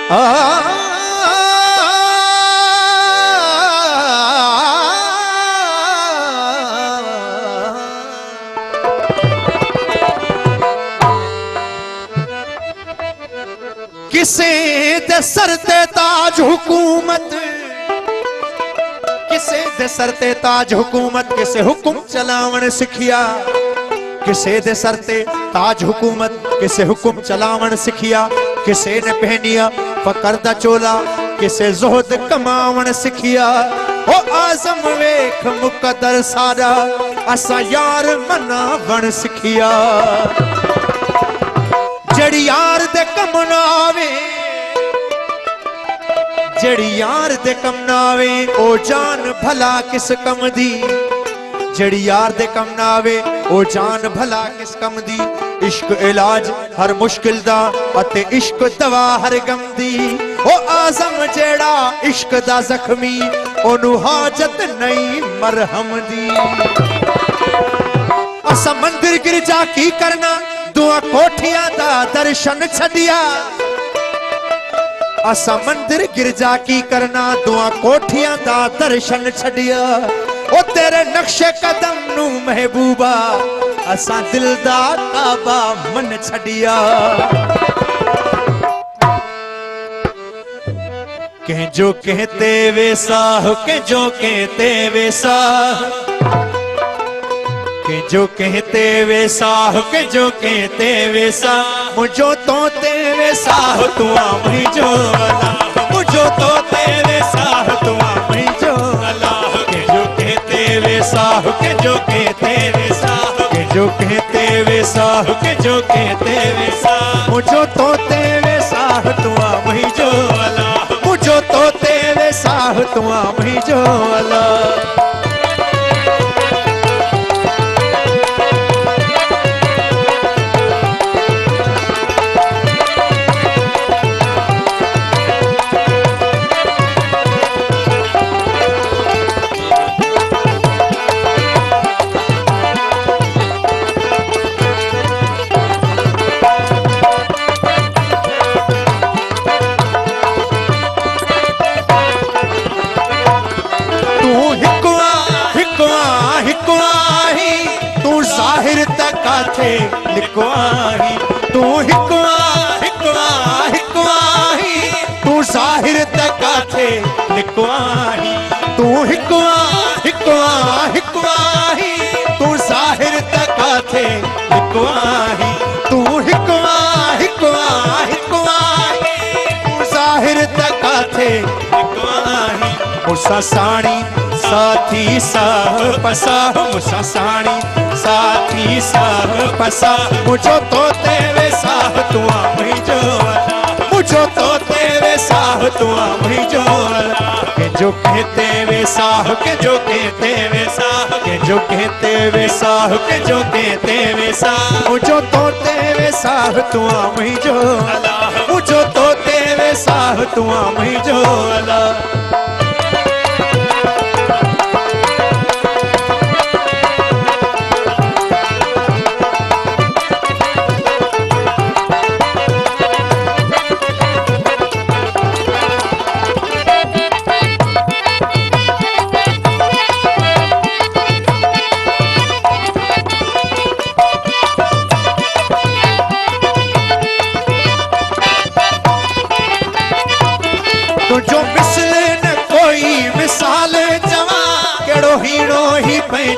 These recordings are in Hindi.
किसे दे सर ते ताज हुकूमत, किसे दे सर ते ताज हुकूमत, किसे हुकुम चलावण सिखिया। किसे दे सर ते ताज हुकूमत, किसे हुकुम चलावण सिखिया। किसे ने पहनिया फकर दा चोला, किसे ज़ुहद कमावण सिखिया। ओ आज़म वेख मुकदर सारा, असा यार मनावण सिखिया। जड़ी यार दे कम ना आवे, जड़ी यार दे कम ना आवे, ओ जान भला किस कम दी। जड़ी यार दे कम ना आवे, ओ जान भला किस कम दी। इश्क इलाज हर मुश्किल दा, अते इश्क दवा हर गम दी। ओ आज़म जेड़ा इश्क दा जख्मी, ओनू हाजत नहीं मरहम दी। असा मंदिर गिरजा की करना, दुआ कोठिया दा दर्शन छदिया। असा मंदिर गिरजा की करना, दुआ कोठिया दा दर्शन छदिया। ओ तेरे नक्शे कदम नू महबूबा, असा दिल दा काबा मन छदिया। कह जो कहते वे साह, के जो कहते वे साह, के जो कहते वे साह, के जो कहते वे साह। मुझो तो तेरे साह तू आमी जो अल्लाह, मुझो तो तेरे साह तू आमी जो अल्लाह। के जो कहते वे साह, के जो कहते वे साह, के जो कहते वे साह, के जो कहते वे साह। मुझो तो तेरे साह तू आमी जो अल्लाह, मुझो तो तेरे साह तू आमी जो अल्लाह। लिखवाही तू हिकवा हिकवा हिकवाही, तू जाहिर तका थे लिखवाही। तू हिकवा हिकवा हिकवाही, तू जाहिर तका थे लिखवाही। तू हिकवा हिकवा हिकवाही, तू जाहिर तका थे लिखवाही। मुसा साणी साथी साह पसा, मुसा साणी साथी साह पसा। मुझो तो तेरे साह तू आमी जो अल्लाह, मुझो तो तेरे साह तू आमी जो अल्लाह। के जो कहते वे साह, के जो कहते वे साह, के जो कहते वे साह, के जो कहते वे साह। मुझो तो तेरे साह तू आमी जो अल्लाह, मुझो तो तेरे साह तू आमी जो अल्लाह।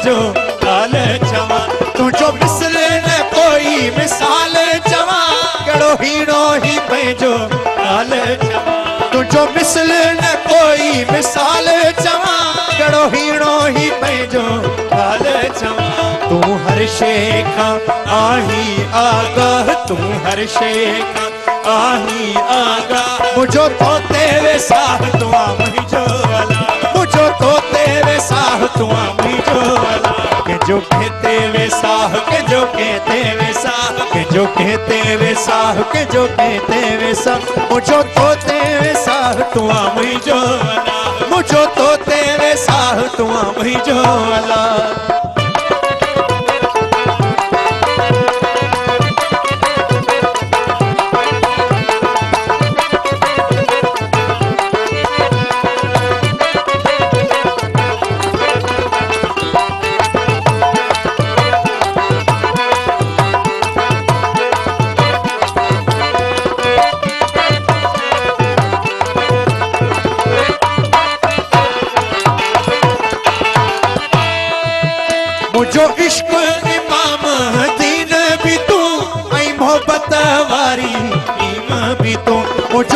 जो लाल चवा तुझो मिसले न कोई मिसाल चवा, कड़ो हीरो ही पैजो लाल चवा। तुझो मिसले न कोई मिसाल चवा, कड़ो हीरो ही पैजो लाल चवा। तू हर शे का आही आगाह, तू हर शे का आही आगाह। मुझो तो तेरे साह तू आमी जो अल्लाह, मुझो तो तेरे साह तू आमी जो अल्लाह। के जो कहते वे साह, के जो कहते वे साह, के जो कहते वे साह, के जो कहते वे साह। मुझो तो तेरे साह तू आमी जो अल्लाह, मुझो तो तेरे साह तू आमी जो अल्लाह।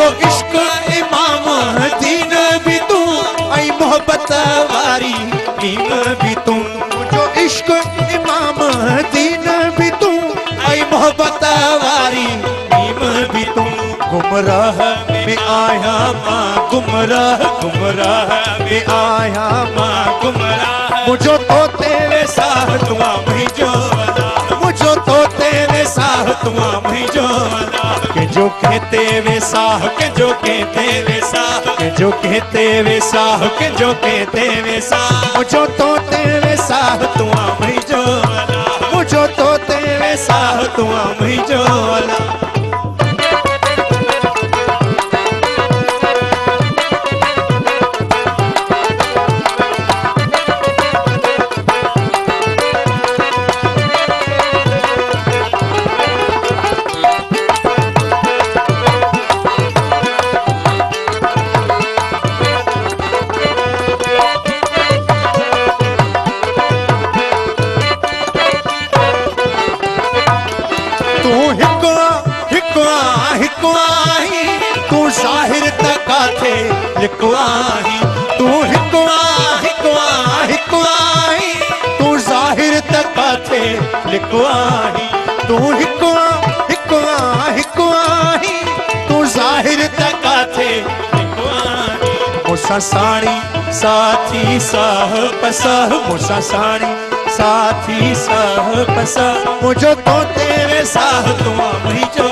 मुझो इश्क इमाम दीन भी तू आई मोहब्बत वारी नीम भी तू मुझो इश्क इमाम दीन भी तू आई मोहब्बत वारी नीम भी तू गुमराह में आया मां गुमराह गुमराह में आया मां गुमराह मुझो तो तेरे साथ तुआ मुझो मुझो तो तेरे साथ तुआ मुझो के जो कहते वे साह के जो कहते वे साह के जो कहते वे साह के जो कहते वे साह मुझो तो तेरे साह तुआ मुझो मुझो तो तेरे साह तुआ मुझो तू ज़ाहिर तका थे लिखवाही तू हिकवा हिकवा हिकवाही तू ज़ाहिर तका थे लिखवाही तू हिकवा हिकवा हिकवाही तू ज़ाहिर तका थे लिखवाही मुसा साड़ी साथी साह पसह मुसा साड़ी साथी साह पसह मुझो तो तेरे साह तुआ मुझो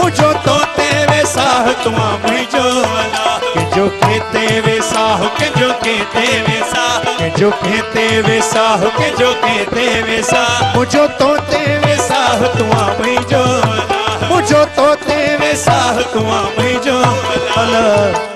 मुझो तो तेरे साह तुआ मुझो के जो कहते वे साह के जो कहते वे साह के जो कहते वे साह के जो कहते वे साह मुझो तो तेरे साह तुआ मुझो मुझो तो तेरे साह तुआ मुझो